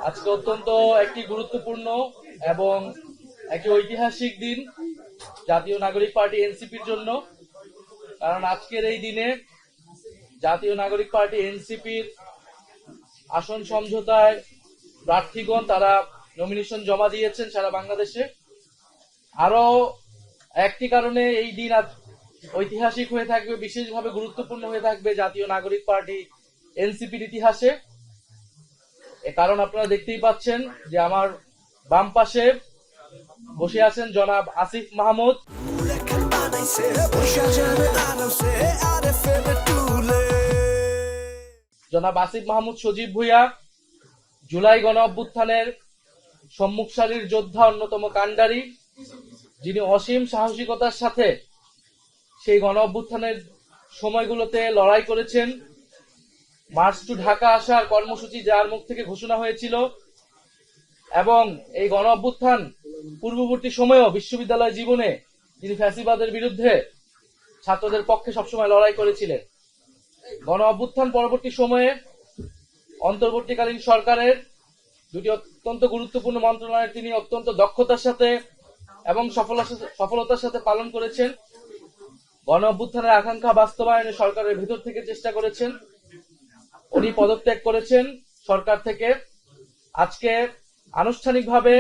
আজকে অত্যন্ত একটি গুরুত্বপূর্ণ এবং একটি ঐতিহাসিক দিন জাতীয় নাগরিক পার্টি এনসিপির জন্য। কারণ আজকের এই দিনে জাতীয় নাগরিক পার্টি এনসিপির আসন সমঝোতায় প্রার্থীগণ তারা নমিনেশন জমা দিয়েছেন সারা বাংলাদেশে। আরো একটি কারণে এই দিন ঐতিহাসিক হয়ে থাকবে, বিশেষভাবে গুরুত্বপূর্ণ হয়ে থাকবে জাতীয় নাগরিক পার্টি এনসিপির ইতিহাসে। এ কারণ আপনারা দেখতেই পাচ্ছেন যে আমার বাম পাশে বসে আছেন জনাব আসিফ মাহমুদ। জনাব আসিফ মাহমুদ সজীব ভুঁইয়া জুলাই গণ অভ্যুত্থানের সম্মুখ সারির যোদ্ধা, অন্যতম কাণ্ডারি, যিনি অসীম সাহসিকতার সাথে সেই গণ অভ্যুত্থানের সময়গুলোতে লড়াই করেছেন। মার্চ টু ঢাকা আসার কর্মসূচি যার মুখ থেকে ঘোষণা হয়েছিল এবং এই গণ অভ্যুত্থান পূর্ববর্তী সময়েও বিশ্ববিদ্যালয় জীবনে যিনি ফ্যাসিবাদের বিরুদ্ধে ছাত্রদের পক্ষে সবসময় লড়াই করেছিলেন। গণ অভ্যুত্থান পরবর্তী সময়ে অন্তর্বর্তীকালীন সরকারের দুটি অত্যন্ত গুরুত্বপূর্ণ মন্ত্রণালয় তিনি অত্যন্ত দক্ষতার সাথে এবং সফলতার সাথে পালন করেছেন। গণ অভ্যুত্থানের আকাঙ্ক্ষা বাস্তবায়নে সরকারের ভেতর থেকে চেষ্টা করেছেন। উনি পদত্যাগ করেছেন সরকার থেকে। আজকে আনুষ্ঠানিকভাবে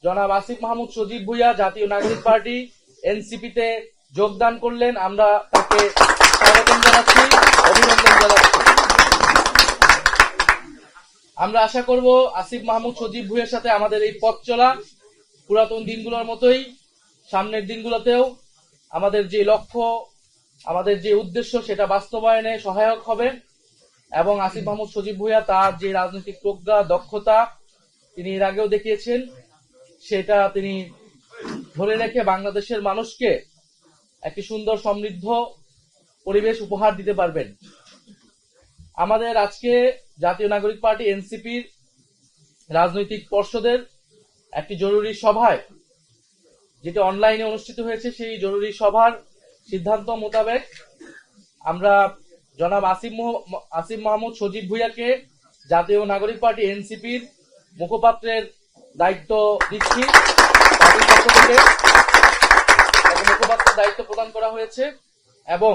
জনাব আসিফ মাহমুদ সজীব ভুঁইয়া জাতীয় নাগরিক পার্টি এনসিপিতে যোগদান করলেন। আমরা তাকে স্বাগত জানাচ্ছি, অভিনন্দন জানাচ্ছি। আমরা আশা করব আসিফ মাহমুদ সজীব ভুঁইয়ার সাথে আমাদের এই পথ চলা পুরাতন দিনগুলোর মতোই সামনের দিনগুলোতেও আমাদের যে লক্ষ্য, আমাদের যে উদ্দেশ্য, সেটা বাস্তবায়নে সহায়ক হবে এবং আসিফ মাহমুদ সজীব ভুঁইয়া তার যে রাজনৈতিক প্রজ্ঞা, দক্ষতা তিনি এর আগেও দেখিয়েছেন, সেটা তিনি ধরে রেখে বাংলাদেশের মানুষকে একটি সুন্দর সমৃদ্ধ পরিবেশ উপহার দিতে পারবেন। আমাদের আজকে জাতীয় নাগরিক পার্টি এনসিপির রাজনৈতিক পর্ষদের একটি জরুরি সভায়, যেটা অনলাইনে অনুষ্ঠিত হয়েছে, সেই জরুরি সভার সিদ্ধান্ত মোতাবেক আমরা জনাব আসিফ মাহমুদ সজীব ভুঁইয়াকে জাতীয় নাগরিক পার্টি এনসিপির মুখপাত্রের দায়িত্ব দিচ্ছি। পার্টির পক্ষ থেকে মুখপাত্রের দায়িত্ব প্রদান করা হয়েছে এবং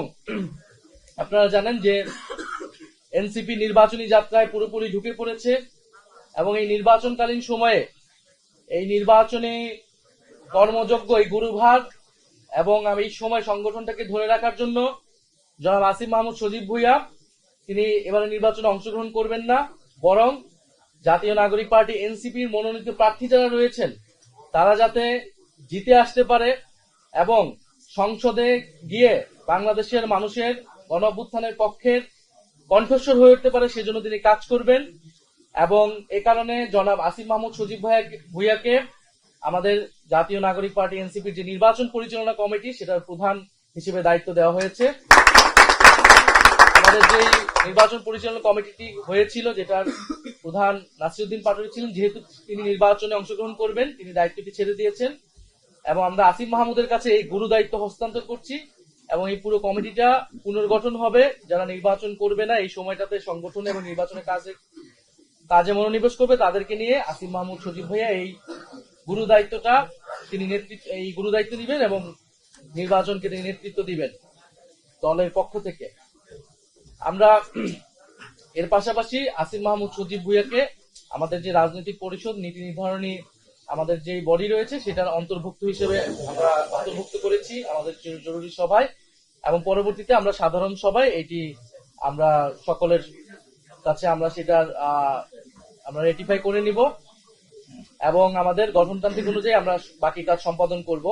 আপনারা জানেন যে এনসিপি নির্বাচনী যাত্রায় পুরোপুরি ঢুকে পড়েছে এবং এই নির্বাচনকালীন সময়ে এই নির্বাচনী কর্মযোগ্য এই গুরুভার এবং এই সময় সংগঠনটাকে ধরে রাখার জন্য জনাব আসিফ মাহমুদ সজীব ভুঁইয়া তিনি এবারে নির্বাচনে অংশগ্রহণ করবেন না, বরং জাতীয় নাগরিক পার্টি এনসিপির মনোনীত প্রার্থী যারা রয়েছেন তারা যাতে জিতে আসতে পারে এবং সংসদে গিয়ে বাংলাদেশের মানুষের গণ অভ্যুত্থানের পক্ষের কণ্ঠস্বর হয়ে উঠতে পারে, সেজন্য তিনি কাজ করবেন। এবং এ কারণে জনাব আসিফ মাহমুদ সজীব ভুঁইয়াকে আমাদের জাতীয় নাগরিক পার্টি এনসিপির যে নির্বাচন পরিচালনা কমিটি, সেটার প্রধান হিসেবে দায়িত্ব দেওয়া হয়েছে। আমাদের যে নির্বাচন পরিচালনা কমিটিটি হয়েছিল, যেটার প্রধান নাসিরউদ্দিন পাটোয়ারি ছিলেন, যেহেতু তিনি নির্বাচনে অংশগ্রহণ করবেন, তিনি দায়িত্বটি ছেড়ে দিয়েছেন এবং আমরা আসিফ মাহমুদের কাছে এই গুরু দায়িত্ব হস্তান্তর করছি এবং এই পুরো কমিটিটা পুনর্গঠন হবে। যারা নির্বাচন করবে না এই সময়টাতে সংগঠন এবং নির্বাচনের কাজে মনোনিবেশ করবে, তাদেরকে নিয়ে আসিফ মাহমুদ সজীব ভাইয়া এই গুরু দায়িত্বটা তিনি গুরু দায়িত্ব দিবেন এবং নির্বাচনকে তিনি নেতৃত্ব দিবেন দলের পক্ষ থেকে। আমরা এর পাশাপাশি আসিফ মাহমুদ সজীব ভুঁইয়াকে আমাদের যে রাজনৈতিক পরিষদ নীতি নির্ধারণী আমাদের যে বডি রয়েছে, সেটার অন্তর্ভুক্ত হিসেবে আমরা অন্তর্ভুক্ত করেছি আমাদের জরুরি সভায় এবং পরবর্তীতে আমরা সাধারণ সভায় এটি আমরা সকলের কাছে আমরা সেটার আমরা রেটিফাই করে নিব এবং আমাদের গঠনতান্ত্রিক অনুযায়ী আমরা বাকি কাজ সম্পাদন করব।